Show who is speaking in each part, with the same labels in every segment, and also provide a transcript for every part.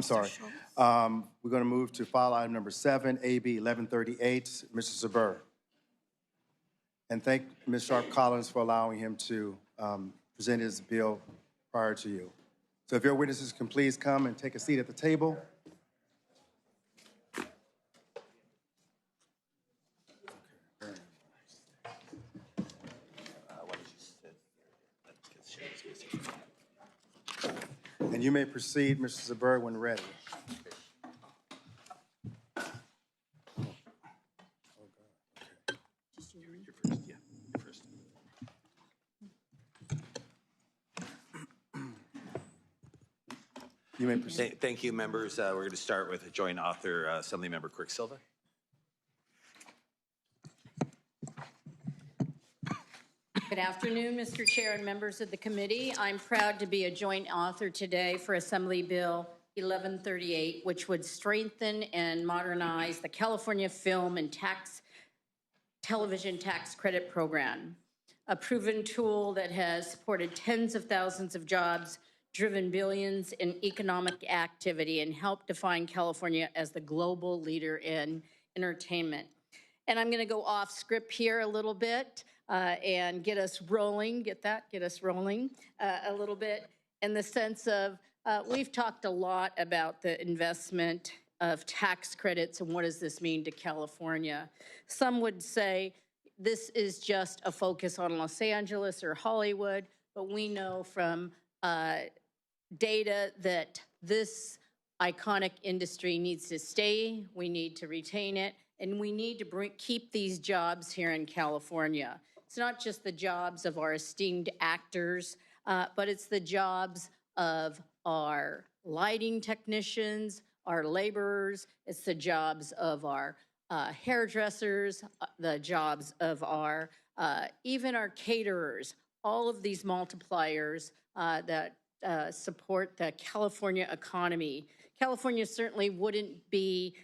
Speaker 1: I'm sorry. We're going to move to file item number 7, AB 1138, Mr. Zbur. And thank Ms. Sharp Collins for allowing him to present his bill prior to you. So if your witnesses can please come and take a seat at the table. And you may proceed, Mr. Zbur, when ready. You may proceed.
Speaker 2: Thank you, members. We're going to start with a joint author, Assemblymember Rick Zbur.
Speaker 3: Good afternoon, Mr. Chair and members of the committee. I'm proud to be a joint author today for Assembly Bill 1138, which would strengthen and modernize the California Film and Television Tax Credit Program, a proven tool that has supported tens of thousands of jobs, driven billions in economic activity, and helped define California as the global leader in entertainment. And I'm going to go off script here a little bit and get us rolling, get us rolling a little bit in the sense of we've talked a lot about the investment of tax credits and what does this mean to California. Some would say this is just a focus on Los Angeles or Hollywood, but we know from data that this iconic industry needs to stay, we need to retain it, and we need to keep these jobs here in California. It's not just the jobs of our esteemed actors, but it's the jobs of our lighting technicians, our laborers, it's the jobs of our hairdressers, the jobs of our, even our caterers, all of these multipliers that support the California economy. California certainly wouldn't be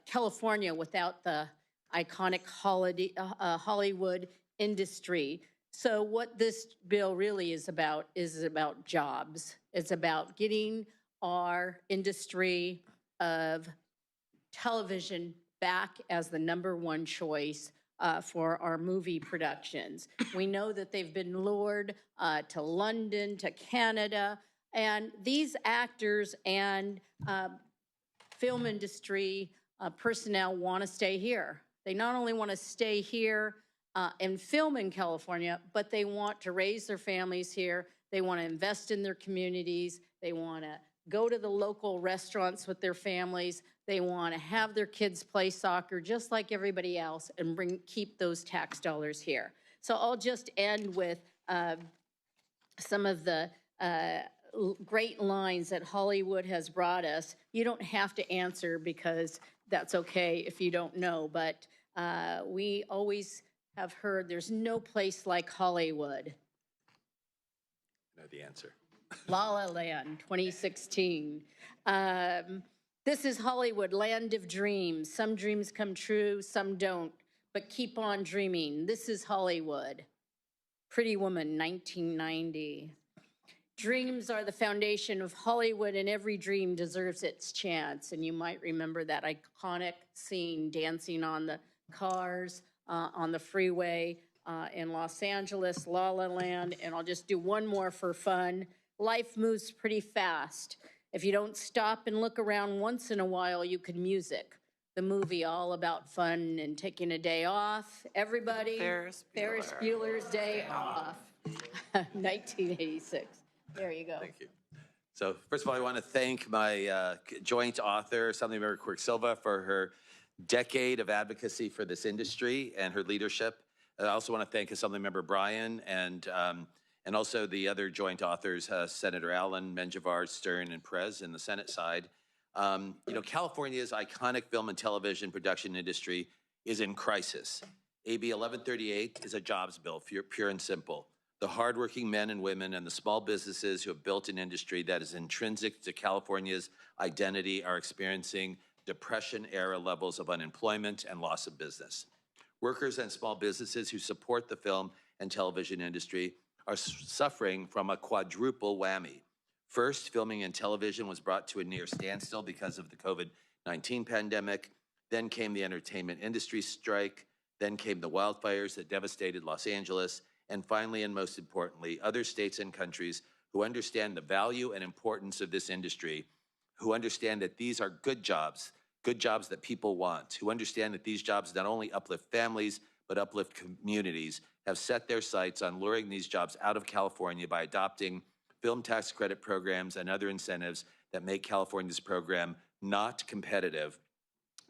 Speaker 3: California without the iconic Hollywood industry. So what this bill really is about jobs. It's about getting our industry of television back as the #1 choice for our movie productions. We know that they've been lured to London, to Canada, and these actors and film industry personnel want to stay here. They not only want to stay here and film in California, but they want to raise their families here. They want to invest in their communities. They want to go to the local restaurants with their families. They want to have their kids play soccer just like everybody else and keep those tax dollars here. So I'll just end with some of the great lines that Hollywood has brought us. You don't have to answer because that's okay if you don't know, but we always have heard there's no place like Hollywood.
Speaker 2: I know the answer.
Speaker 3: La La Land, 2016. This is Hollywood, land of dreams. Some dreams come true, some don't, but keep on dreaming. This is Hollywood. Pretty Woman, 1990. Dreams are the foundation of Hollywood, and every dream deserves its chance. And you might remember that iconic scene, dancing on the cars on the freeway in Los Angeles, La La Land. And I'll just do one more for fun. Life moves pretty fast. If you don't stop and look around once in a while, you could music. The movie all about fun and taking a day off. Everybody, Ferris Bueller's Day Off, 1986. There you go.
Speaker 2: Thank you. So first of all, I want to thank my joint author, Assemblymember Rick Zbur, for her decade of advocacy for this industry and her leadership. I also want to thank Assemblymember Bryan and also the other joint authors, Senator Allen, Menjivar, Stern, and Perez in the Senate side. You know, California's iconic film and television production industry is in crisis. AB 1138 is a jobs bill, pure and simple. The hardworking men and women and the small businesses who have built an industry that is intrinsic to California's identity are experiencing Depression-era levels of unemployment and loss of business. Workers and small businesses who support the film and television industry are suffering from a quadruple whammy. First, filming and television was brought to a near standstill because of the COVID-19 pandemic. Then came the entertainment industry strike. Then came the wildfires that devastated Los Angeles. And finally, and most importantly, other states and countries who understand the value and importance of this industry, who understand that these are good jobs that people want, who understand that these jobs not only uplift families, but uplift communities, have set their sights on luring these jobs out of California by adopting film tax credit programs and other incentives that make California's program not competitive,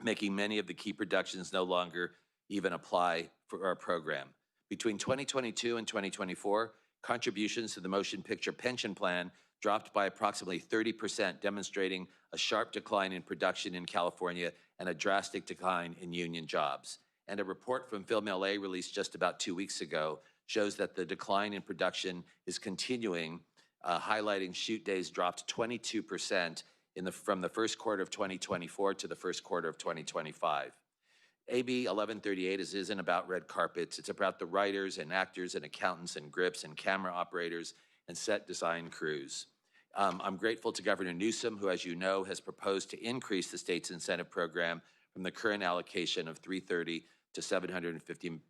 Speaker 2: making many of the key productions no longer even apply for our program. Between 2022 and 2024, contributions to the Motion Picture Pension Plan dropped by approximately 30%, demonstrating a sharp decline in production in California and a drastic decline in union jobs. And a report from Film LA released just about 2 weeks ago shows that the decline in production is continuing, highlighting shoot days dropped 22% from the first quarter of 2024 to the first quarter of 2025. AB 1138 isn't about red carpets. It's about the writers and actors and accountants and grips and camera operators and set design crews. I'm grateful to Governor Newsom, who, as you know, has proposed to increase the state's incentive program from the current allocation of $330 to $750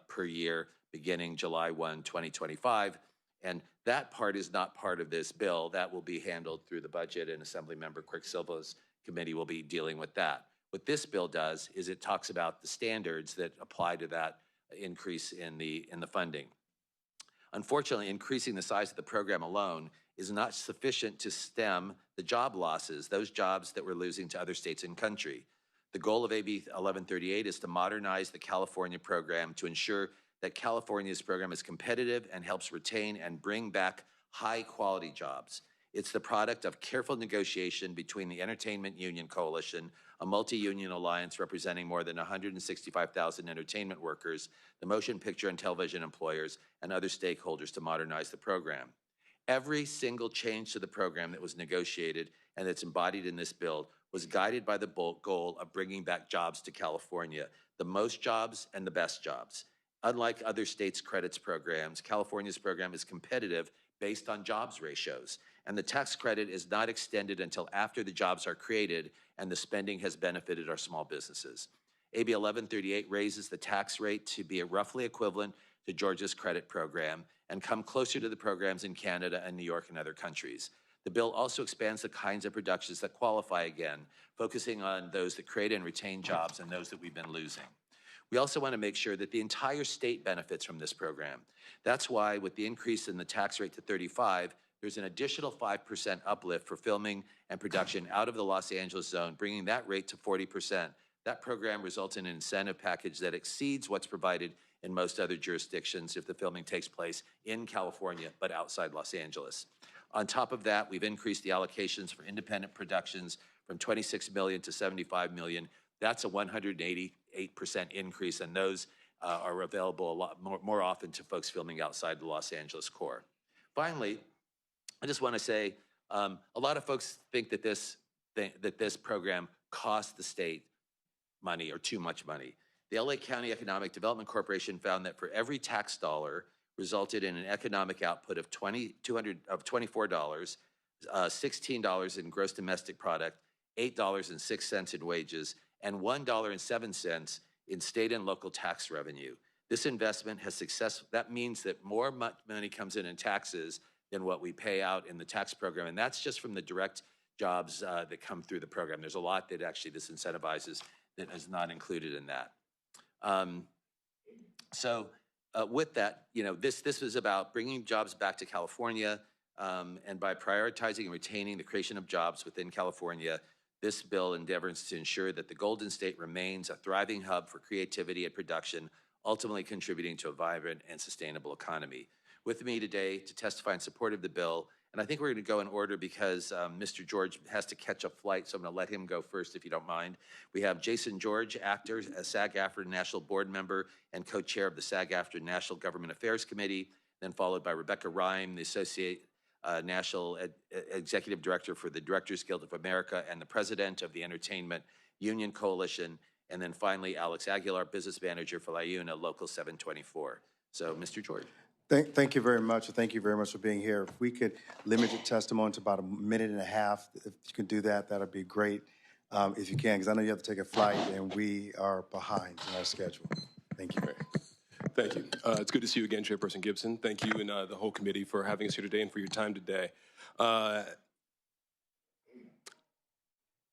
Speaker 2: per year beginning July 1, 2025. And that part is not part of this bill. That will be handled through the budget, and Assemblymember Quicksilva's committee will be dealing with that. What this bill does is it talks about the standards that apply to that increase in the funding. Unfortunately, increasing the size of the program alone is not sufficient to stem the job losses, those jobs that we're losing to other states and country. The goal of AB 1138 is to modernize the California program to ensure that California's program is competitive and helps retain and bring back high-quality jobs. It's the product of careful negotiation between the Entertainment Union Coalition, a multi-union alliance representing more than 165,000 entertainment workers, the motion picture and television employers, and other stakeholders to modernize the program. Every single change to the program that was negotiated and that's embodied in this bill was guided by the goal of bringing back jobs to California, the most jobs and the best jobs. Unlike other states' credits programs, California's program is competitive based on jobs ratios, and the tax credit is not extended until after the jobs are created and the spending has benefited our small businesses. AB 1138 raises the tax rate to be roughly equivalent to Georgia's credit program and come closer to the programs in Canada and New York and other countries. The bill also expands the kinds of productions that qualify again, focusing on those that create and retain jobs and those that we've been losing. We also want to make sure that the entire state benefits from this program. That's why with the increase in the tax rate to 35, there's an additional 5% uplift for filming and production out of the Los Angeles zone, bringing that rate to 40%. That program results in an incentive package that exceeds what's provided in most other jurisdictions if the filming takes place in California, but outside Los Angeles. On top of that, we've increased the allocations for independent productions from $26 million to $75 million. That's a 188% increase, and those are available a lot more often to folks filming outside the Los Angeles core. Finally, I just want to say a lot of folks think that this program costs the state money or too much money. The LA County Economic Development Corporation found that for every tax dollar resulted in an economic output of $24, $16 in gross domestic product, $8.06 in wages, and $1.07 in state and local tax revenue. This investment has success. That means that more money comes in taxes than what we pay out in the tax program, and that's just from the direct jobs that come through the program. There's a lot that actually this incentivizes that is not included in that. With that, this was about bringing jobs back to California, and by prioritizing and retaining the creation of jobs within California, this bill endeavors to ensure that the Golden State remains a thriving hub for creativity and production, ultimately contributing to a vibrant and sustainable economy. With me today to testify in support of the bill, and I think we're going to go in order because Mr. George has to catch a flight, so I'm going to let him go first if you don't mind. We have Jason George, actor, a SAG-AFTRA National Board Member and co-chair of the SAG-AFTRA National Government Affairs Committee, then followed by Rebecca Rhyme, the Associate National Executive Director for the Directors Guild of America and the President of the Entertainment Union Coalition, and then finally Alex Aguilar, Business Manager for LAUNA Local 724. So, Mr. George.
Speaker 1: Thank you very much, and thank you very much for being here. If we could limit your testimony to about a minute and a half, if you can do that, that'd be great, if you can, because I know you have to take a flight, and we are behind in our schedule. Thank you.
Speaker 4: Thank you. It's good to see you again, Chairperson Gibson. Thank you and the whole committee for having us here today and for your time today. I'm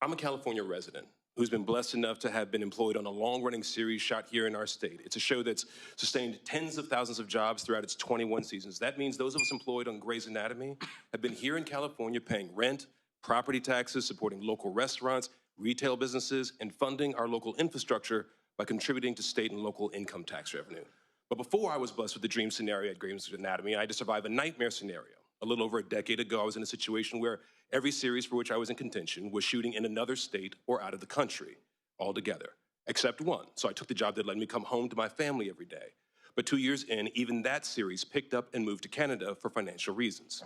Speaker 4: a California resident who's been blessed enough to have been employed on a long-running series shot here in our state. It's a show that's sustained tens of thousands of jobs throughout its 21 seasons. That means those of us employed on Grey's Anatomy have been here in California paying rent, property taxes, supporting local restaurants, retail businesses, and funding our local infrastructure by contributing to state and local income tax revenue. But before I was blessed with the dream scenario at Grey's Anatomy, I had to survive a nightmare scenario. A little over a decade ago, I was in a situation where every series for which I was in contention was shooting in another state or out of the country altogether, except one. So I took the job that let me come home to my family every day. But 2 years in, even that series picked up and moved to Canada for financial reasons.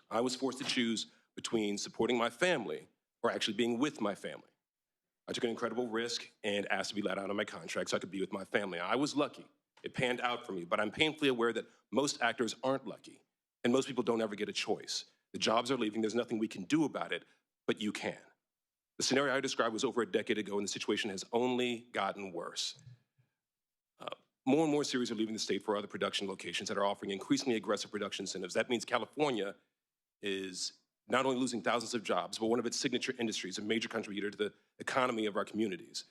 Speaker 4: I was forced to choose between supporting my family or actually being with my family. I took an incredible risk and asked to be let out of my contract so I could be with my family. I was lucky. It panned out for me, but I'm painfully aware that most actors aren't lucky. And most people don't ever get a choice. The jobs are leaving, there's nothing we can do about it, but you can. The scenario I described was over a decade ago, and the situation has only gotten worse. More and more series are leaving the state for other production locations that are offering increasingly aggressive production incentives. That means California is not only losing thousands of jobs, but one of its signature industries, a major contributor to the economy of our communities.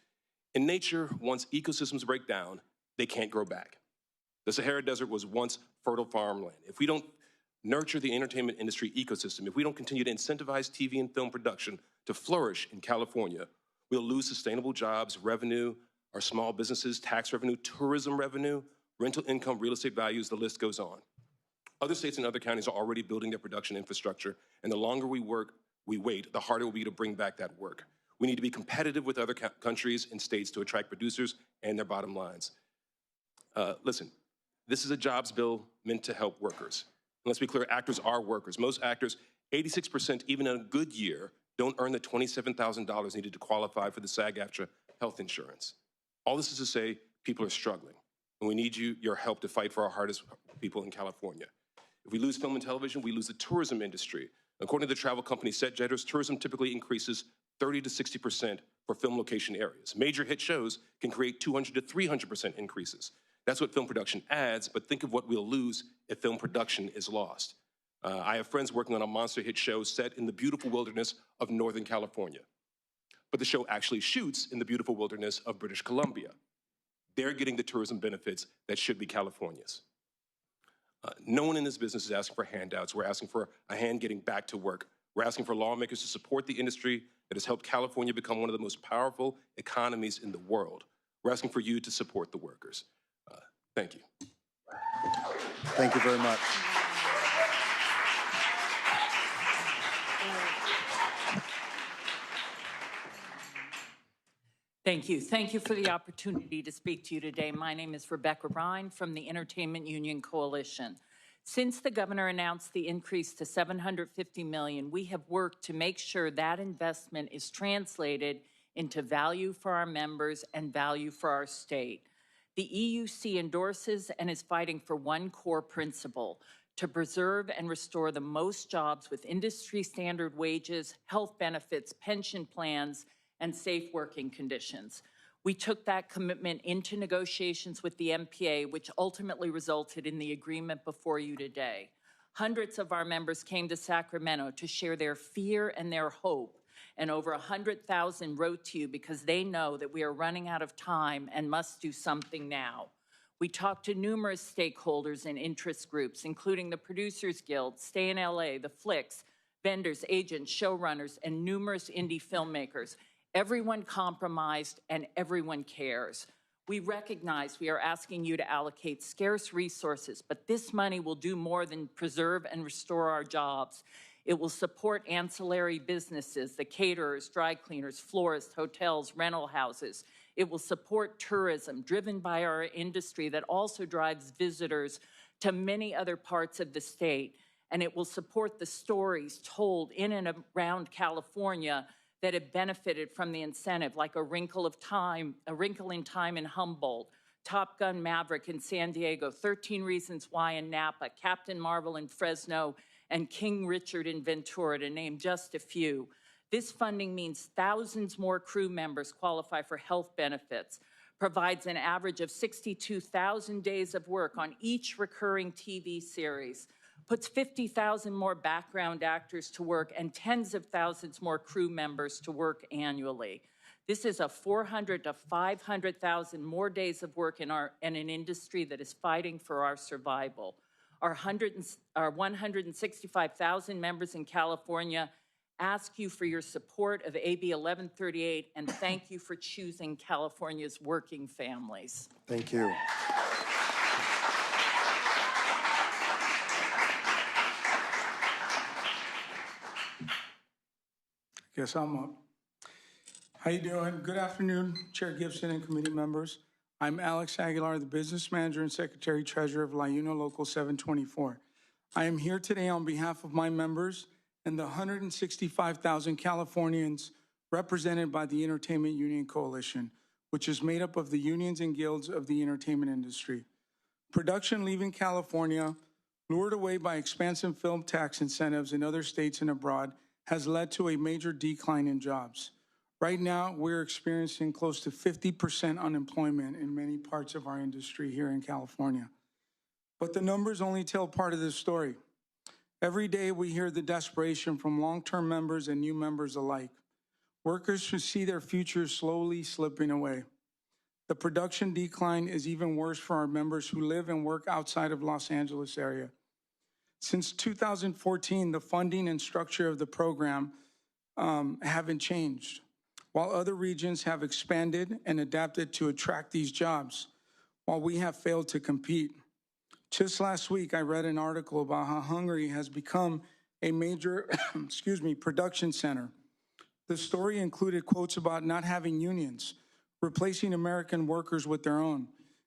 Speaker 4: In nature, once ecosystems break down, they can't grow back. The Sahara Desert was once fertile farmland. If we don't nurture the entertainment industry ecosystem, if we don't continue to incentivize TV and film production to flourish in California, we'll lose sustainable jobs, revenue, our small businesses, tax revenue, tourism revenue, rental income, real estate values, the list goes on. Other states and other counties are already building their production infrastructure, and the longer we wait, the harder it will be to bring back that work. We need to be competitive with other countries and states to attract producers and their bottom lines. Listen, this is a jobs bill meant to help workers. And let's be clear, actors are workers. Most actors, 86%, even in a good year, don't earn the $27,000 needed to qualify for the SAG-AFTRA health insurance. All this is to say, people are struggling, and we need your help to fight for our hardest people in California. If we lose film and television, we lose the tourism industry. According to the travel company Set Jetters, tourism typically increases 30 to 60% for film location areas. Major hit shows can create 200 to 300% increases. That's what film production adds, but think of what we'll lose if film production is lost. I have friends working on a monster hit show set in the beautiful wilderness of Northern California. But the show actually shoots in the beautiful wilderness of British Columbia. They're getting the tourism benefits that should be California's. No one in this business is asking for handouts. We're asking for a hand getting back to work. We're asking for lawmakers to support the industry that has helped California become one of the most powerful economies in the world. We're asking for you to support the workers. Thank you.
Speaker 1: Thank you very much.
Speaker 5: Thank you. Thank you for the opportunity to speak to you today. My name is Rebecca Ryan from the Entertainment Union Coalition. Since the governor announced the increase to $750 million, we have worked to make sure that investment is translated into value for our members and value for our state. The EUC endorses and is fighting for one core principle: to preserve and restore the most jobs with industry standard wages, health benefits, pension plans, and safe working conditions. We took that commitment into negotiations with the MPA, which ultimately resulted in the agreement before you today. Hundreds of our members came to Sacramento to share their fear and their hope, and over 100,000 wrote to you because they know that we are running out of time and must do something now. We talked to numerous stakeholders and interest groups, including the Producers Guild, Stay in LA, the Flicks, vendors, agents, showrunners, and numerous indie filmmakers. Everyone compromised and everyone cares. We recognize we are asking you to allocate scarce resources, but this money will do more than preserve and restore our jobs. It will support ancillary businesses, the caterers, dry cleaners, florists, hotels, rental houses. It will support tourism driven by our industry that also drives visitors to many other parts of the state. And it will support the stories told in and around California that have benefited from the incentive, like A Wrinkle in Time in Humboldt, Top Gun Maverick in San Diego, 13 Reasons Why in Napa, Captain Marvel in Fresno, and King Richard in Ventura, to name just a few. This funding means thousands more crew members qualify for health benefits, provides an average of 62,000 days of work on each recurring TV series, puts 50,000 more background actors to work and tens of thousands more crew members to work annually. This is a 400 to 500,000 more days of work in an industry that is fighting for our survival. Our 165,000 members in California ask you for your support of AB 1138 and thank you for choosing California's working families.
Speaker 1: Thank you.
Speaker 6: Guess I'm up. How you doing? Good afternoon, Chair Gibson and committee members. I'm Alex Aguilar, the Business Manager and Secretary Treasurer of La Una Local 724. I am here today on behalf of my members and the 165,000 Californians represented by the Entertainment Union Coalition, which is made up of the unions and guilds of the entertainment industry. Production leaving California, lured away by expansive film tax incentives in other states and abroad, has led to a major decline in jobs. Right now, we're experiencing close to 50% unemployment in many parts of our industry here in California. But the numbers only tell part of this story. Every day we hear the desperation from long-term members and new members alike. Workers who see their futures slowly slipping away. The production decline is even worse for our members who live and work outside of Los Angeles area. Since 2014, the funding and structure of the program haven't changed, while other regions have expanded and adapted to attract these jobs, while we have failed to compete. Just last week, I read an article about how Hungary has become a major production center. The story included quotes about not having unions, replacing American workers with their own,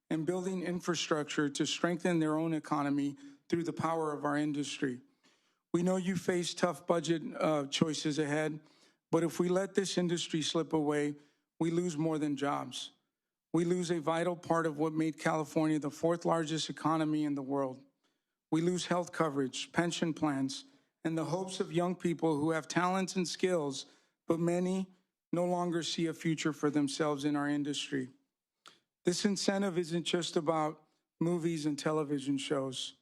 Speaker 6: and building infrastructure to strengthen their own economy through the power of our industry. We know you face tough budget choices ahead, but if we let this industry slip away, we lose more than jobs. We lose a vital part of what made California the fourth largest economy in the world. We lose health coverage, pension plans, and the hopes of young people who have talents and skills, but many no longer see a future for themselves in our industry. This incentive isn't just about movies and television shows.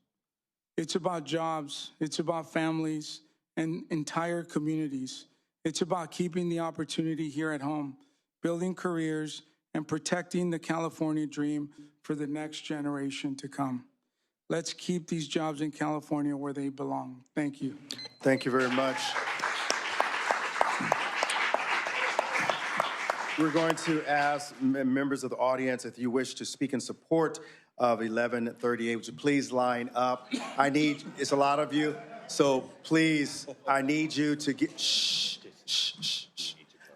Speaker 6: It's about jobs, it's about families and entire communities. It's about keeping the opportunity here at home, building careers, and protecting the California dream for the next generation to come. Let's keep these jobs in California where they belong. Thank you.
Speaker 1: Thank you very much. We're going to ask members of the audience, if you wish to speak in support of 1138, would you please line up? It's a lot of you, so please, I need you to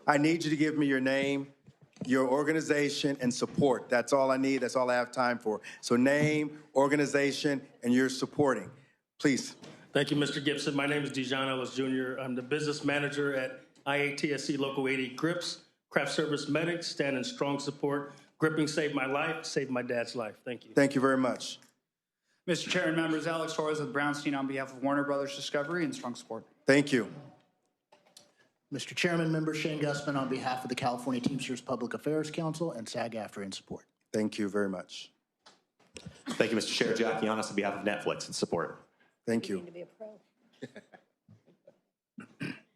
Speaker 1: I need you to give me your name, your organization, and support. That's all I need. That's all I have time for. So name, organization, and you're supporting. Please.
Speaker 7: Thank you, Mr. Gibson. My name is Dijon Ellis Jr. I'm the business manager at IATSC Local 80 Grips, Craft Service Medics, stand in strong support. Gripping saved my life, saved my dad's life. Thank you.
Speaker 1: Thank you very much.
Speaker 8: Mr. Chair and members, Alex Torres with Brownstein on behalf of Warner Brothers Discovery and strong support.
Speaker 1: Thank you.
Speaker 9: Mr. Chairman, member Shane Gusman on behalf of the California Teamsters Public Affairs Council and SAG-AFTRA in support.
Speaker 1: Thank you very much.
Speaker 10: Thank you, Mr. Chair. Jack Giannis on behalf of Netflix in support.
Speaker 1: Thank you.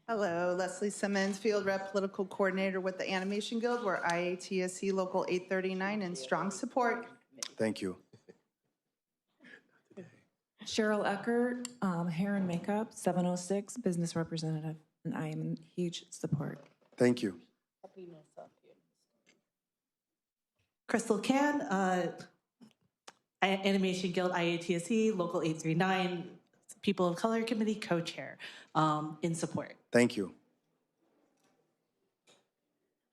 Speaker 11: Hello, Leslie Simmons, Field Rep Political Coordinator with the Animation Guild. We're IATSC Local 839 in strong support.
Speaker 1: Thank you.
Speaker 12: Cheryl Eckert, Hair and Makeup, 706, Business Representative, and I am in huge support.
Speaker 1: Thank you.
Speaker 13: Crystal Can, Animation Guild, IATSC, Local 839, People of Color Committee, Co-Chair, in support.
Speaker 1: Thank you.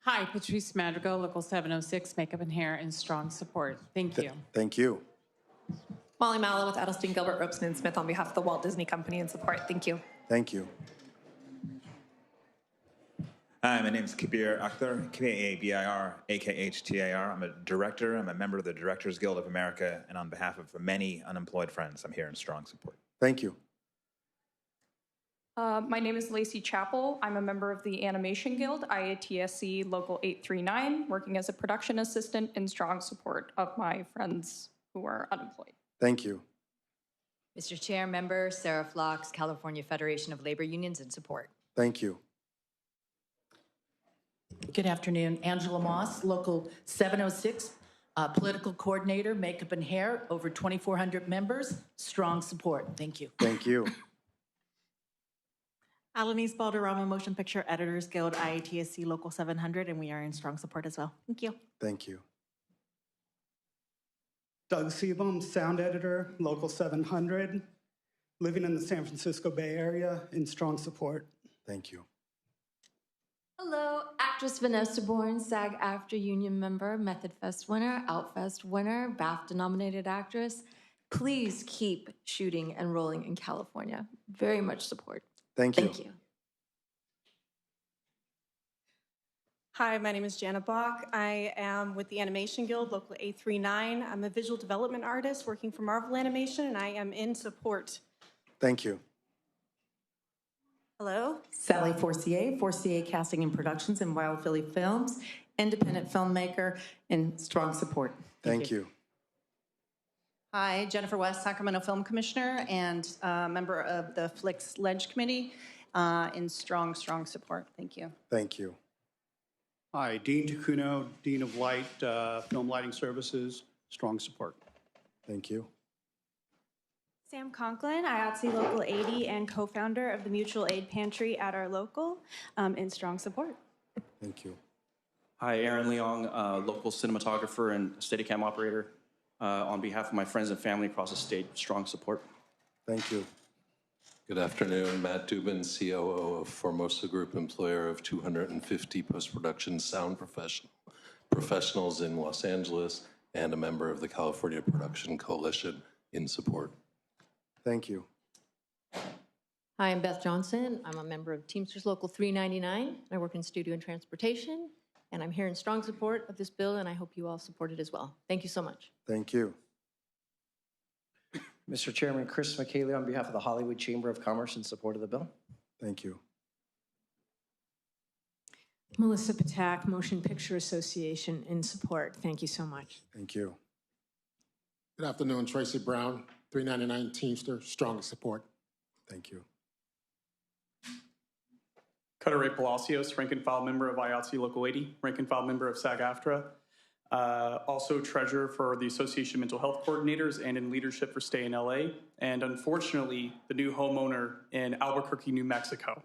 Speaker 14: Hi, Patrice Madrigal, Local 706, Makeup and Hair in strong support. Thank you.
Speaker 1: Thank you.
Speaker 15: Molly Mallow with Edelstein Gilbert Robeson and Smith on behalf of the Walt Disney Company in support. Thank you.
Speaker 1: Thank you.
Speaker 16: Hi, my name is Kabir Akhtar, K-A-B-I-R, A-K-H-T-A-R. I'm a director. I'm a member of the Directors Guild of America, and on behalf of many unemployed friends, I'm here in strong support.
Speaker 1: Thank you.
Speaker 17: My name is Lacey Chappell. I'm a member of the Animation Guild, IATSC Local 839, working as a production assistant in strong support of my friends who are unemployed.
Speaker 1: Thank you.
Speaker 18: Mr. Chair, member Sarah Phlox, California Federation of Labor Unions, in support.
Speaker 1: Thank you.
Speaker 19: Good afternoon. Angela Moss, Local 706, Political Coordinator, Makeup and Hair, over 2,400 members, strong support. Thank you.
Speaker 1: Thank you.
Speaker 13: Alanis Balderrama, Motion Picture Editors Guild, IATSC Local 700, and we are in strong support as well. Thank you.
Speaker 1: Thank you.
Speaker 20: Doug Seabohm, Sound Editor, Local 700, living in the San Francisco Bay Area, in strong support.
Speaker 1: Thank you.
Speaker 21: Hello, actress Vanessa Bourne, SAG-AFTRA union member, Method Fest winner, Outfest winner, BAFTA-nominated actress. Please keep shooting and rolling in California. Very much support.
Speaker 1: Thank you.
Speaker 21: Thank you.
Speaker 22: Hi, my name is Jana Bach. I am with the Animation Guild, Local 839. I'm a visual development artist working for Marvel Animation, and I am in support.
Speaker 1: Thank you.
Speaker 22: Hello?
Speaker 19: Sally Forcier Casting and Productions and Wild Philly Films, independent filmmaker, in strong support.
Speaker 1: Thank you.
Speaker 23: Hi, Jennifer West, Sacramento Film Commissioner and member of the Flix Ledge Committee, in strong support. Thank you.
Speaker 1: Thank you.
Speaker 24: Hi, Dean Tacuno, Dean of Light, Film Lighting Services, strong support.
Speaker 1: Thank you.
Speaker 25: Sam Conklin, IATSE Local 80 and co-founder of the Mutual Aid Pantry at our local, in strong support.
Speaker 1: Thank you.
Speaker 26: Hi, Aaron Leong, local cinematographer and Steadicam operator. On behalf of my friends and family across the state, strong support.
Speaker 1: Thank you.
Speaker 27: Good afternoon, Matt Dubin, COO of Formosa Group, employer of 250 post-production sound professionals in Los Angeles, and a member of the California Production Coalition, in support.
Speaker 1: Thank you.
Speaker 18: Hi, I'm Beth Johnson. I'm a member of Teamsters Local 399. I work in studio and transportation, and I'm here in strong support of this bill, and I hope you all support it as well. Thank you so much.
Speaker 1: Thank you.
Speaker 28: Mr. Chairman, Chris McKaylee on behalf of the Hollywood Chamber of Commerce in support of the bill.
Speaker 1: Thank you.
Speaker 29: Melissa Patak, Motion Picture Association, in support. Thank you so much.
Speaker 1: Thank you.
Speaker 30: Good afternoon, Tracy Brown, 399 Teamster, strong support.
Speaker 1: Thank you.
Speaker 31: Cutter Ray Palacios, rank and file member of IATSE Local 80, rank and file member of SAG-AFTRA, also treasurer for the Association of Mental Health Coordinators and in leadership for Stay in LA, and unfortunately, the new homeowner in Albuquerque, New Mexico.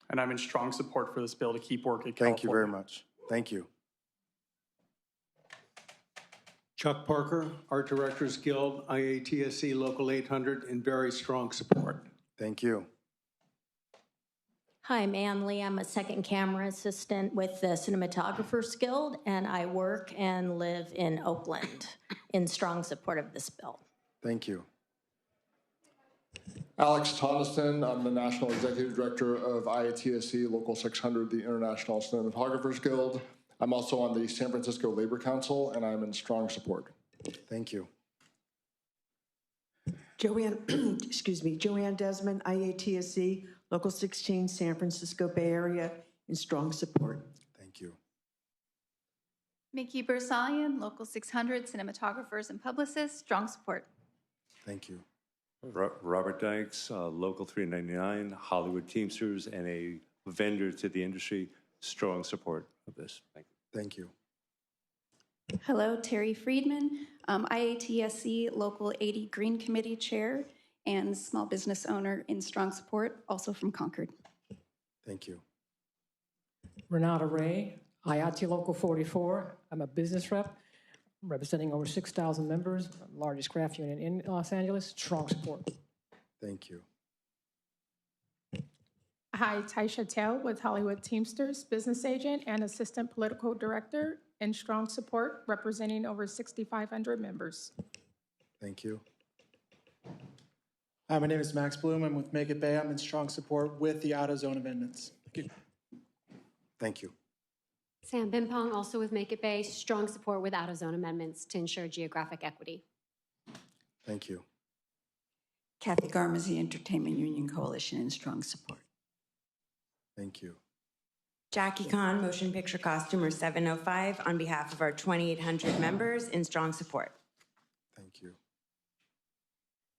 Speaker 31: And I'm in strong support for this bill to keep working.
Speaker 1: Thank you very much. Thank you.
Speaker 32: Chuck Parker, Art Directors Guild, IATSC Local 800, in very strong support.
Speaker 1: Thank you.
Speaker 33: Hi, I'm Ann Lee. I'm a second camera assistant with the Cinematographers Guild, and I work and live in Oakland in strong support of this bill.
Speaker 1: Thank you.
Speaker 34: Alex Tonniston, I'm the National Executive Director of IATSC Local 600, the International Cinematographers Guild. I'm also on the San Francisco Labor Council, and I'm in strong support.
Speaker 1: Thank you.
Speaker 35: Joanne Desmond, IATSC, Local 16, San Francisco Bay Area, in strong support.
Speaker 1: Thank you.
Speaker 36: Mickey Bersalian, Local 600, Cinematographers and Publicists, strong support.
Speaker 1: Thank you.
Speaker 37: Robert Dykes, Local 399, Hollywood Teamsters, and a vendor to the industry, strong support of this. Thank you.
Speaker 1: Thank you.
Speaker 36: Hello, Terry Friedman, IATSC Local 80 Green Committee Chair and small business owner in strong support, also from Concord.
Speaker 1: Thank you.
Speaker 38: Renata Ray, IATSE Local 44. I'm a business rep representing over 6,000 members, largest craft union in Los Angeles, strong support.
Speaker 1: Thank you.
Speaker 39: Hi, Taisha Tell with Hollywood Teamsters, business agent and assistant political director in strong support, representing over 6,500 members.
Speaker 1: Thank you.
Speaker 40: Hi, my name is Max Bloom. I'm with Make It Bay. I'm in strong support with the auto zone amendments. Thank you.
Speaker 1: Thank you.
Speaker 2: Sam Bimpong, also with Make It Bay, strong support with out-of-zone amendments to ensure geographic equity.
Speaker 1: Thank you.
Speaker 3: Kathy Garmazy, Entertainment Union Coalition, in strong support.
Speaker 1: Thank you.
Speaker 4: Jackie Kahn, Motion Picture Costumer 705, on behalf of our 2,800 members, in strong support.
Speaker 1: Thank you.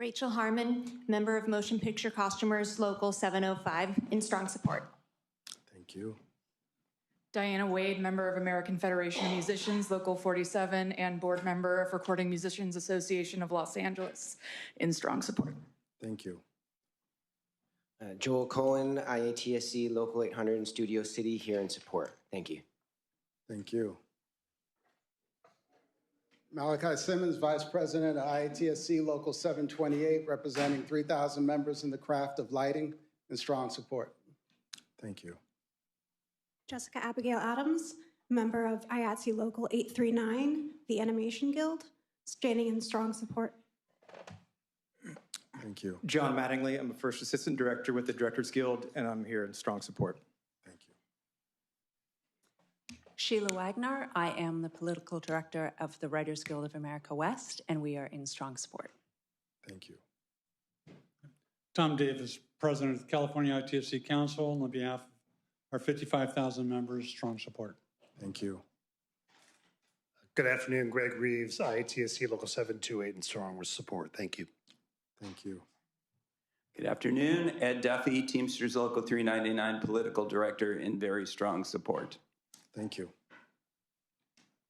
Speaker 25: Rachel Harmon, member of Motion Picture Costumers Local 705, in strong support.
Speaker 1: Thank you.
Speaker 5: Diana Wade, member of American Federation of Musicians, Local 47, and board member of Recording Musicians Association of Los Angeles, in strong support.
Speaker 1: Thank you.
Speaker 28: Joel Cohen, IATSC Local 800 in Studio City, here in support. Thank you.
Speaker 1: Thank you.
Speaker 6: Malachi Simmons, Vice President of IATSC Local 728, representing 3,000 members in the craft of lighting, in strong support.
Speaker 1: Thank you.
Speaker 25: Jessica Abigail Adams, member of IATSE Local 839, the Animation Guild, standing in strong support.
Speaker 1: Thank you.
Speaker 7: John Mattingly, I'm a First Assistant Director with the Directors Guild, and I'm here in strong support.
Speaker 1: Thank you.
Speaker 8: Sheila Wagner, I am the Political Director of the Writers Guild of America West, and we are in strong support.
Speaker 1: Thank you.
Speaker 9: Tom Davis, President of the California ITSC Council, on behalf of our 55,000 members, strong support.
Speaker 1: Thank you.
Speaker 10: Good afternoon, Greg Reeves, IATSC Local 728, and strong support. Thank you.
Speaker 1: Thank you.
Speaker 11: Good afternoon, Ed Duffy, Teamsters Local 399, Political Director, in very strong support.
Speaker 1: Thank you.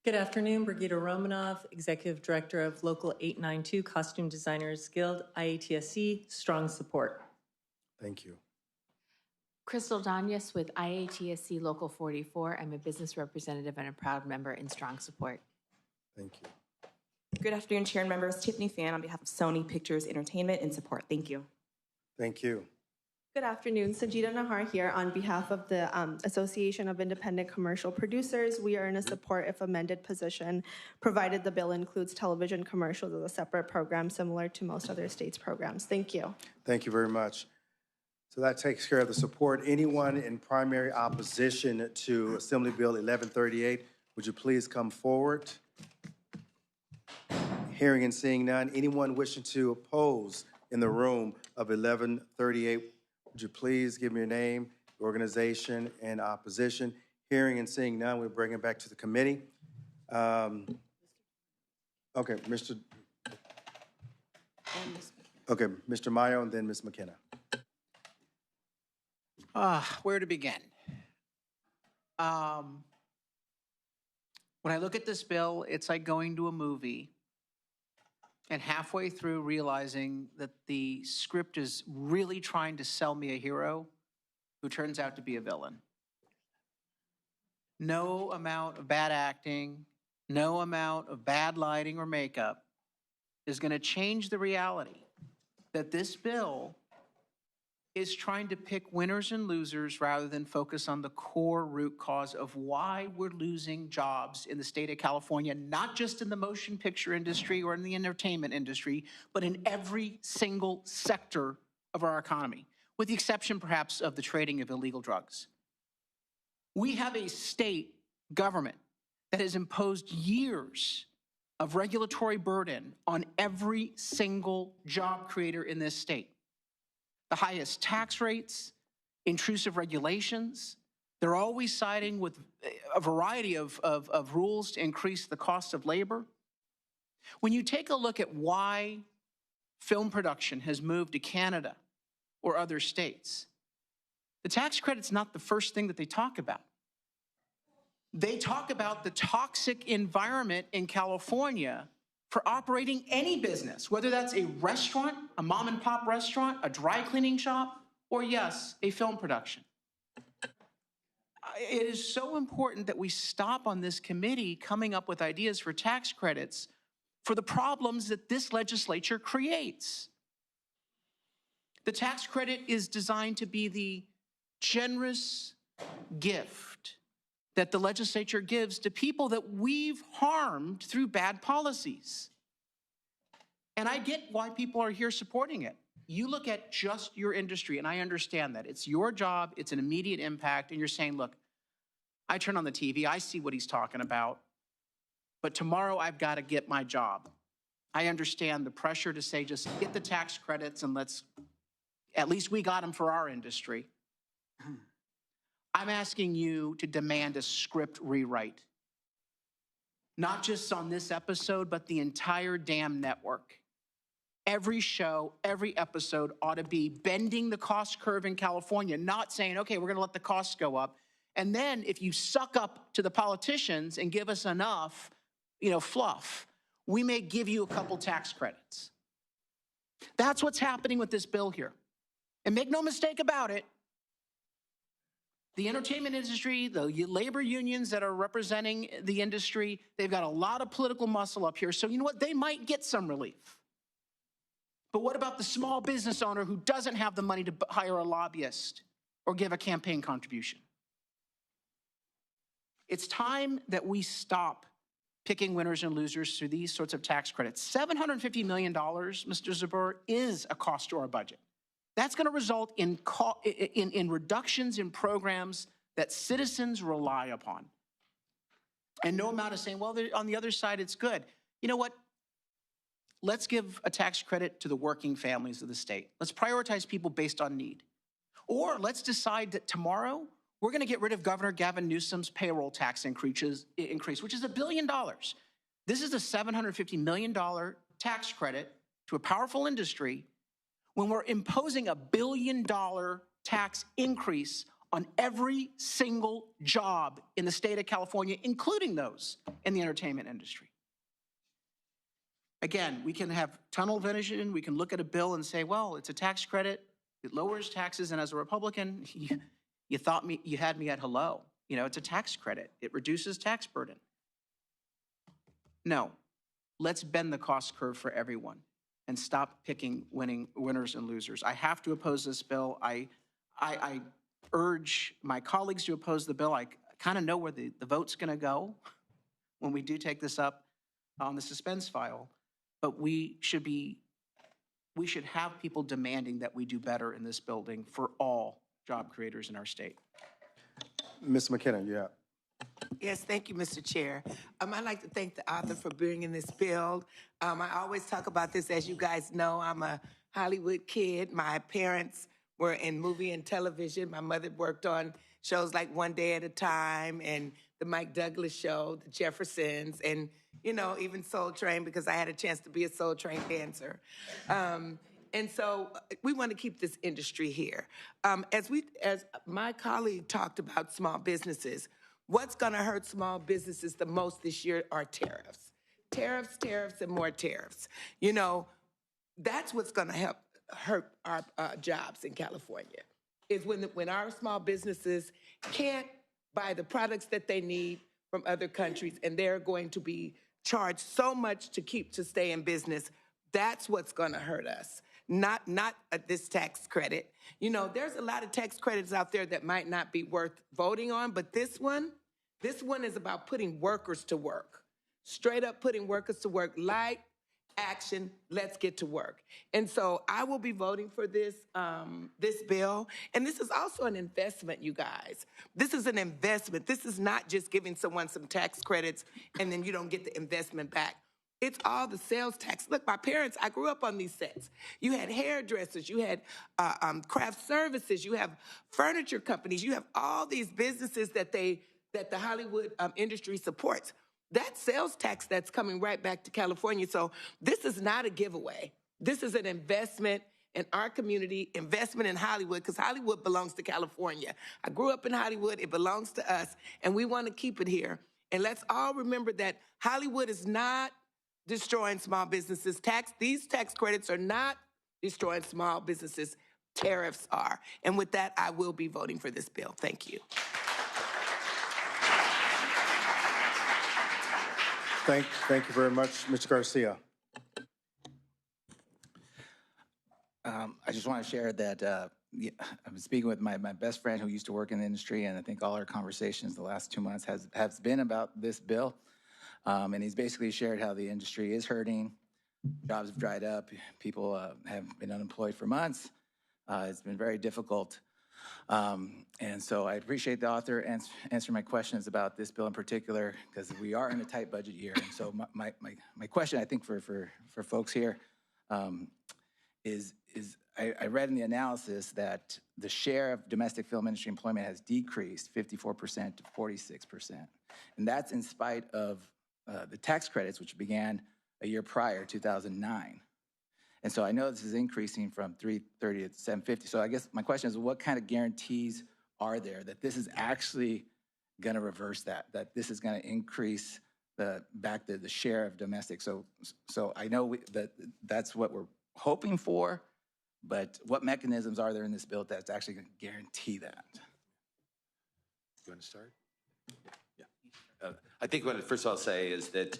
Speaker 12: Good afternoon, Brigitte Romanov, Executive Director of Local 892, Costume Designers Guild, IATSC, strong support.
Speaker 1: Thank you.
Speaker 13: Crystal Danyas with IATSC Local 44. I'm a business representative and a proud member in strong support.
Speaker 1: Thank you.
Speaker 14: Good afternoon, Chair and members. Tiffany Fan on behalf of Sony Pictures Entertainment in support. Thank you.
Speaker 1: Thank you.
Speaker 25: Good afternoon, Sanjita Nahar here on behalf of the Association of Independent Commercial Producers. We are in a support if amended position, provided the bill includes television commercials as a separate program similar to most other states' programs. Thank you.
Speaker 1: Thank you very much. So that takes care of the support. Anyone in primary opposition to Assembly Bill 1138, would you please come forward? Hearing and seeing none. Anyone wishing to oppose in the room of 1138, would you please give me your name, organization, and opposition? Hearing and seeing none, we'll bring it back to the committee. Okay, Mr. Mayo, and then Ms. McKenna.
Speaker 15: Where to begin? When I look at this bill, it's like going to a movie and halfway through realizing that the script is really trying to sell me a hero who turns out to be a villain. No amount of bad acting, no amount of bad lighting or makeup is going to change the reality that this bill is trying to pick winners and losers rather than focus on the core root cause of why we're losing jobs in the state of California, not just in the motion picture industry or in the entertainment industry, but in every single sector of our economy, with the exception perhaps of the trading of illegal drugs. We have a state government that has imposed years of regulatory burden on every single job creator in this state. The highest tax rates, intrusive regulations. They're always siding with a variety of rules to increase the cost of labor. When you take a look at why film production has moved to Canada or other states, the tax credit's not the first thing that they talk about. They talk about the toxic environment in California for operating any business, whether that's a restaurant, a mom and pop restaurant, a dry cleaning shop, or yes, a film production. It is so important that we stop on this committee coming up with ideas for tax credits for the problems that this legislature creates. The tax credit is designed to be the generous gift that the legislature gives to people that we've harmed through bad policies. And I get why people are here supporting it. You look at just your industry, and I understand that. It's your job, it's an immediate impact, and you're saying, look, I turn on the TV, I see what he's talking about. But tomorrow I've got to get my job. I understand the pressure to say, just get the tax credits and at least we got them for our industry. I'm asking you to demand a script rewrite. Not just on this episode, but the entire damn network. Every show, every episode ought to be bending the cost curve in California, not saying, okay, we're going to let the costs go up. And then if you suck up to the politicians and give us enough, fluff, we may give you a couple tax credits. That's what's happening with this bill here. And make no mistake about it, the entertainment industry, the labor unions that are representing the industry, they've got a lot of political muscle up here. So you know what? They might get some relief. But what about the small business owner who doesn't have the money to hire a lobbyist or give a campaign contribution? It's time that we stop picking winners and losers through these sorts of tax credits. $750 million, Mr. Zbur, is a cost to our budget. That's going to result in reductions in programs that citizens rely upon. And no amount of saying, well, on the other side, it's good. You know what? Let's give a tax credit to the working families of the state. Let's prioritize people based on need. Or let's decide that tomorrow we're going to get rid of Governor Gavin Newsom's payroll tax increase, which is $1 billion. This is a $750 million tax credit to a powerful industry when we're imposing $1 billion tax increase on every single job in the state of California, including those in the entertainment industry. Again, we can have tunnel vision. We can look at a bill and say, well, it's a tax credit. It lowers taxes. And as a Republican, you had me at hello. It's a tax credit. It reduces tax burden. No, let's bend the cost curve for everyone and stop picking winners and losers. I have to oppose this bill. I urge my colleagues to oppose the bill. I kind of know where the vote's going to go when we do take this up on the suspense file. But we should have people demanding that we do better in this building for all job creators in our state.
Speaker 1: Ms. McKenna, yeah.
Speaker 16: Yes, thank you, Mr. Chair. I'd like to thank the author for bringing this bill. I always talk about this, as you guys know, I'm a Hollywood kid. My parents were in movie and television. My mother worked on shows like One Day at a Time and the Mike Douglas Show, The Jeffersons, and even Soul Train, because I had a chance to be a Soul Train dancer. And so we want to keep this industry here. As my colleague talked about small businesses, what's going to hurt small businesses the most this year are tariffs. Tariffs, and more tariffs. That's what's going to hurt our jobs in California, is when our small businesses can't buy the products that they need from other countries, and they're going to be charged so much to stay in business. That's what's going to hurt us, not this tax credit. There's a lot of tax credits out there that might not be worth voting on, but this one is about putting workers to work, straight up putting workers to work. Light action, let's get to work. And so I will be voting for this bill. And this is also an investment, you guys. This is an investment. This is not just giving someone some tax credits and then you don't get the investment back. It's all the sales tax. Look, my parents, I grew up on these sets. You had hairdressers, you had craft services, you have furniture companies, you have all these businesses that the Hollywood industry supports. That's sales tax that's coming right back to California. So this is not a giveaway. This is an investment in our community, investment in Hollywood, because Hollywood belongs to California. I grew up in Hollywood. It belongs to us, and we want to keep it here. And let's all remember that Hollywood is not destroying small businesses. These tax credits are not destroying small businesses. Tariffs are. And with that, I will be voting for this bill. Thank you.
Speaker 1: Thank you very much, Mr. Garcia.
Speaker 17: I just want to share that I've been speaking with my best friend who used to work in the industry, and I think all our conversations the last 2 months has been about this bill. And he's basically shared how the industry is hurting. Jobs have dried up. People have been unemployed for months. It's been very difficult. And so I appreciate the author answering my questions about this bill in particular, because we are in a tight budget year. And so my question, I think, for folks here is I read in the analysis that the share of domestic film industry employment has decreased 54% to 46%. And that's in spite of the tax credits, which began a year prior, 2009. And so I know this is increasing from 330 to 750. So I guess my question is, what kind of guarantees are there that this is actually going to reverse that this is going to increase the share of domestic? So I know that's what we're hoping for, but what mechanisms are there in this bill that's actually going to guarantee that?
Speaker 18: You want to start? Yeah. I think what first I'll say is that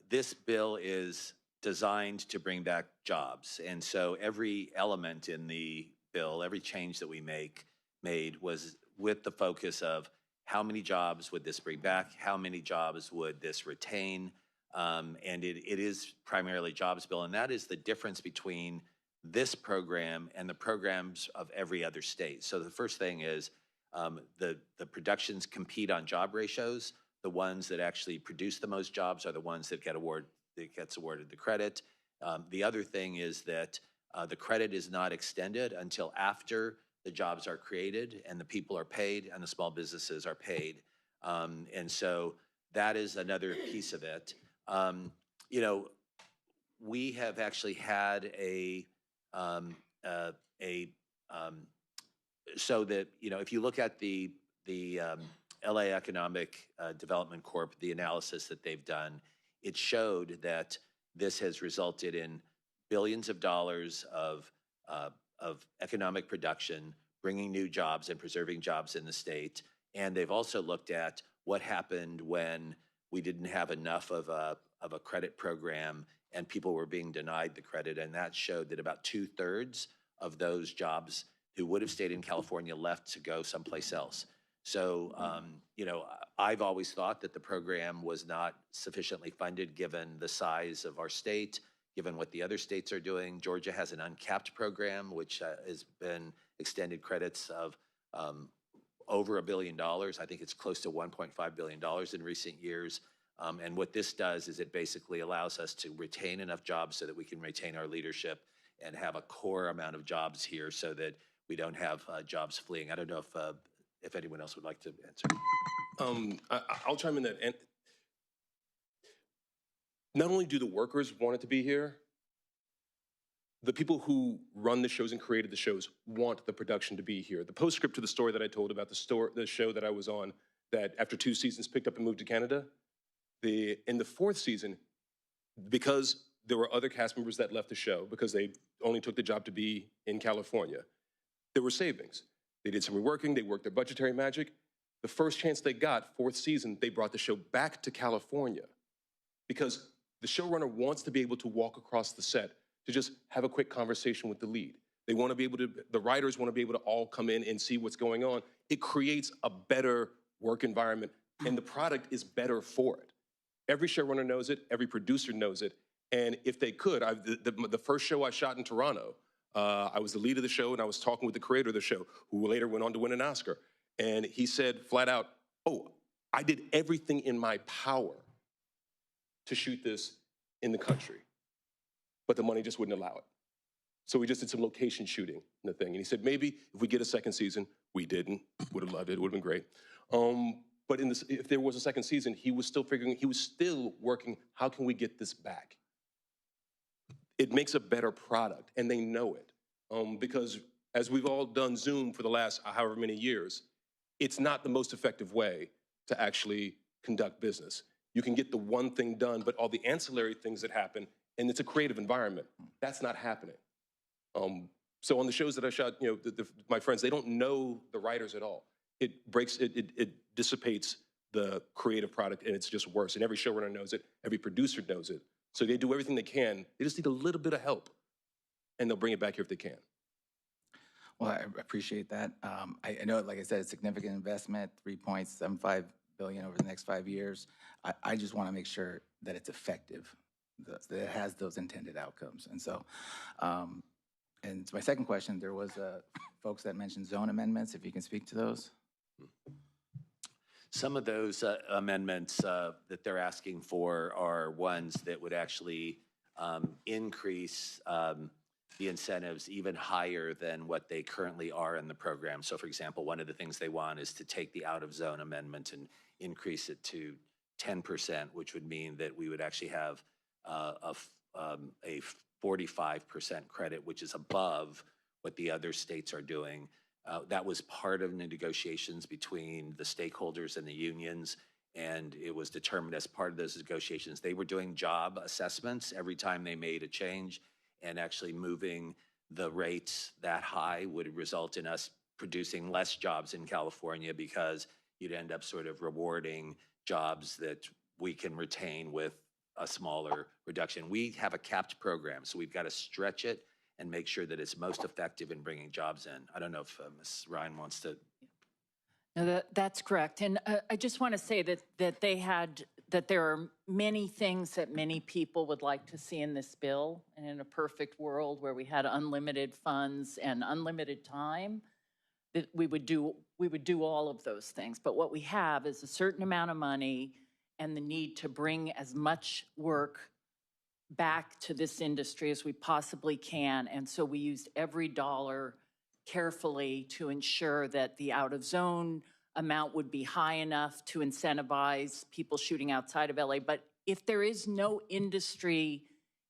Speaker 18: this bill is designed to bring back jobs. And so every element in the bill, every change that we made was with the focus of how many jobs would this bring back, how many jobs would this retain, and it is primarily jobs bill, and that is the difference between this program and the programs of every other state. So the first thing is the productions compete on job ratios. The ones that actually produce the most jobs are the ones that gets awarded the credit. The other thing is that the credit is not extended until after the jobs are created and the people are paid and the small businesses are paid. And so that is another piece of it. You know, we have actually had so that, you know, if you look at the LA Economic Development Corp, the analysis that they've done, it showed that this has resulted in billions of dollars of economic production, bringing new jobs and preserving jobs in the state. And they've also looked at what happened when we didn't have enough of a credit program and people were being denied the credit. And that showed that about 2/3 of those jobs who would have stayed in California left to go someplace else. So, you know, I've always thought that the program was not sufficiently funded given the size of our state, given what the other states are doing. Georgia has an uncapped program, which has been extended credits of over $1 billion. I think it's close to $1.5 billion in recent years. And what this does is it basically allows us to retain enough jobs so that we can retain our leadership and have a core amount of jobs here so that we don't have jobs fleeing. I don't know if anyone else would like to answer.
Speaker 19: I'll chime in that. And not only do the workers want it to be here, the people who run the shows and created the shows want the production to be here. The postscript to the story that I told about the show that I was on, that after 2 seasons picked up and moved to Canada, in the 4th season, because there were other cast members that left the show because they only took the job to be in California, there were savings. They did some reworking, they worked their budgetary magic. The first chance they got, 4th season, they brought the show back to California because the showrunner wants to be able to walk across the set to just have a quick conversation with the lead. They want to be able to, the writers want to be able to all come in and see what's going on. It creates a better work environment and the product is better for it. Every showrunner knows it, every producer knows it. And if they could, the first show I shot in Toronto, I was the lead of the show and I was talking with the creator of the show, who later went on to win an Oscar. And he said flat out, oh, I did everything in my power to shoot this in the country, but the money just wouldn't allow it. So we just did some location shooting in the thing. And he said, maybe if we get a 2nd season, we didn't, would have loved it, it would have been great. But if there was a 2nd season, he was still working, how can we get this back? It makes a better product, and they know it. Because as we've all done Zoom for the last however many years, it's not the most effective way to actually conduct business. You can get the one thing done, but all the ancillary things that happen, and it's a creative environment, that's not happening. So on the shows that I shot, you know, my friends, they don't know the writers at all. It dissipates the creative product, and it's just worse. And every showrunner knows it, every producer knows it. So they do everything they can. They just need a little bit of help, and they'll bring it back here if they can.
Speaker 17: Well, I appreciate that. I know, like I said, it's a significant investment, $3.75 billion over the next 5 years. I just want to make sure that it's effective, that it has those intended outcomes. And so And my second question, there was folks that mentioned zone amendments, if you can speak to those.
Speaker 18: Some of those amendments that they're asking for are ones that would actually increase the incentives even higher than what they currently are in the program. So for example, one of the things they want is to take the out-of-zone amendment and increase it to 10%, which would mean that we would actually have a 45% credit, which is above what the other states are doing. That was part of the negotiations between the stakeholders and the unions, and it was determined as part of those negotiations. They were doing job assessments every time they made a change, and actually moving the rates that high would result in us producing less jobs in California because you'd end up sort of rewarding jobs that we can retain with a smaller reduction. We have a capped program, so we've got to stretch it and make sure that it's most effective in bringing jobs in. I don't know if Ms. Ryan wants to.
Speaker 2: No, that's correct. And I just want to say that there are many things that many people would like to see in this bill. And in a perfect world where we had unlimited funds and unlimited time, that we would do all of those things. But what we have is a certain amount of money and the need to bring as much work back to this industry as we possibly can. And so we used every dollar carefully to ensure that the out-of-zone amount would be high enough to incentivize people shooting outside of LA. But if there is no industry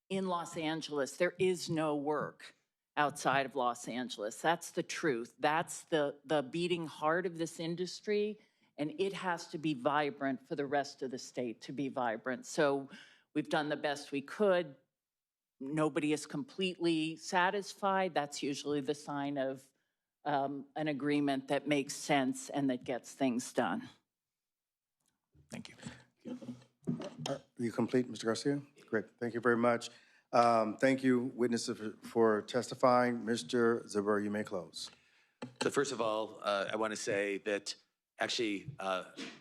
Speaker 2: in Los Angeles, there is no work outside of Los Angeles. That's the truth. That's the beating heart of this industry, and it has to be vibrant for the rest of the state to be vibrant. So we've done the best we could. Nobody is completely satisfied. That's usually the sign of an agreement that makes sense and that gets things done.
Speaker 17: Thank you.
Speaker 1: Are you complete, Mr. Garcia? Great. Thank you very much. Thank you, witnesses, for testifying. Mr. Zbur, you may close.
Speaker 18: So first of all, I want to say that actually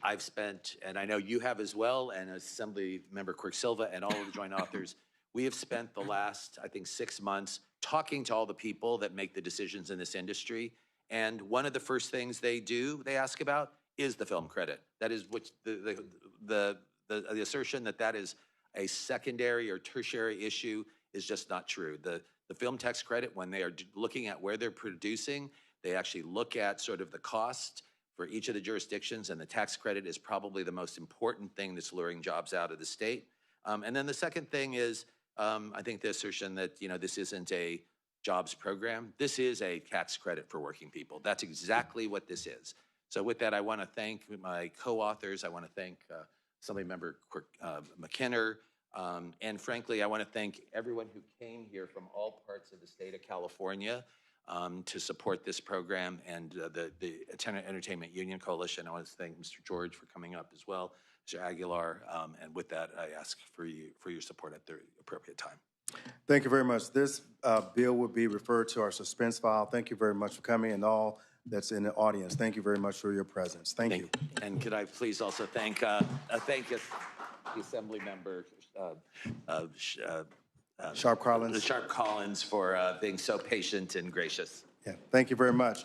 Speaker 18: I've spent, and I know you have as well, and Assemblymember Quicksilva and all of the joint authors, we have spent the last, I think, 6 months talking to all the people that make the decisions in this industry. And one of the first things they ask about is the film credit. That is which the assertion that that is a secondary or tertiary issue is just not true. The film tax credit, when they are looking at where they're producing, they actually look at sort of the cost for each of the jurisdictions, and the tax credit is probably the most important thing that's luring jobs out of the state. And then the second thing is, I think the assertion that, this isn't a jobs program. This is a tax credit for working people. That's exactly what this is. So with that, I want to thank my co-authors. I want to thank Assemblymember McKinner. And frankly, I want to thank everyone who came here from all parts of the state of California to support this program, and the Entertainment Union Coalition. I want to thank Mr. George for coming up as well, Mr. Aguilar, and with that, I ask for your support at the appropriate time.
Speaker 1: Thank you very much. This bill will be referred to our suspense file. Thank you very much for coming, and all that's in the audience. Thank you very much for your presence. Thank you.
Speaker 18: And could I please also thank the Assembly member
Speaker 1: Sharp Collins.
Speaker 18: Sharp Collins for being so patient and gracious.
Speaker 1: Yeah, thank you very much.